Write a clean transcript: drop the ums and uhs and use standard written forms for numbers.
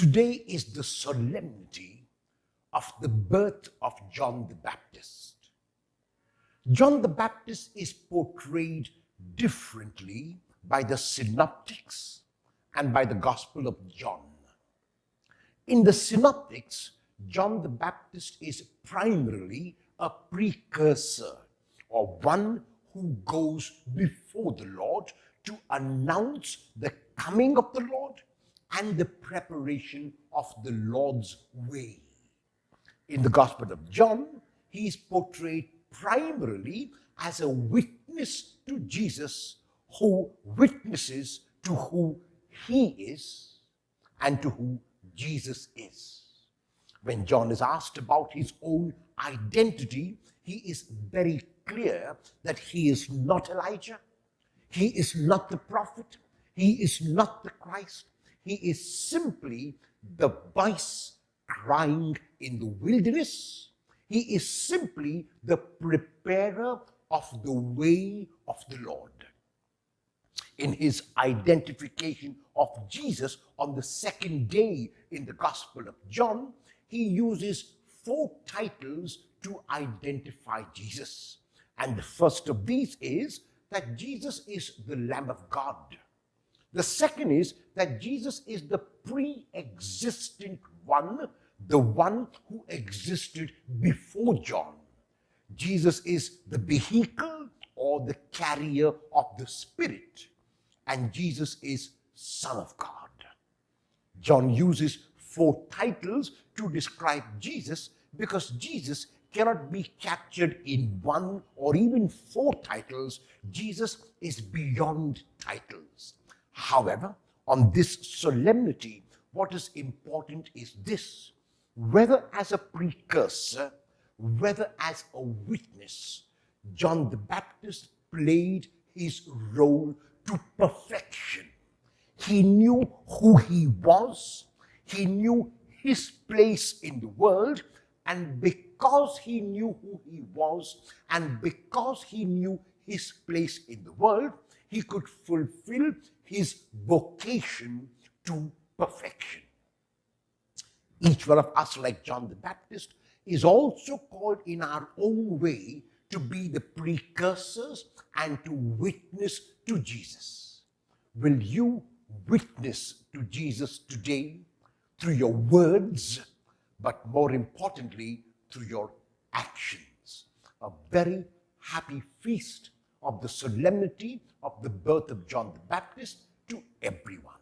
Today is the solemnity of the birth of John the Baptist. John the Baptist is portrayed differently by the synoptics and by the Gospel of John. In the synoptics, John the Baptist is primarily a precursor, or one who goes before the Lord to announce the coming of the Lord and the preparation of the Lord's way. In the Gospel of John, he is portrayed primarily as a witness to Jesus, who witnesses to who he is and to who Jesus is. When John is asked about his own identity, he is very clear that he is not Elijah, he is not the prophet, he is not the Christ, he is simply the voice crying in the wilderness. He is simply the preparer of the way of the Lord. In his identification of Jesus on the second day in the Gospel of John, he uses 4 titles to identify Jesus. And the first of these is that Jesus is the Lamb of God. The second is that Jesus is the pre-existent one, the one who existed before John. Jesus is the vehicle or the carrier of the Spirit, and Jesus is Son of God. John uses 4 titles to describe Jesus because Jesus cannot be captured in 1 or even 4 titles. Jesus is beyond titles. However, on this solemnity, what is important is this: whether as a precursor, whether as a witness, John the Baptist played his role to perfection. He knew who he was, he knew his place in the world, and because he knew who he was, and because he knew his place in the world, he could fulfill his vocation to perfection. Each one of us, like John the Baptist, is also called in our own way to be the precursors and to witness to Jesus. Will you witness to Jesus today through your words, but more importantly, through your actions? A very happy feast of the solemnity of the birth of John the Baptist to everyone.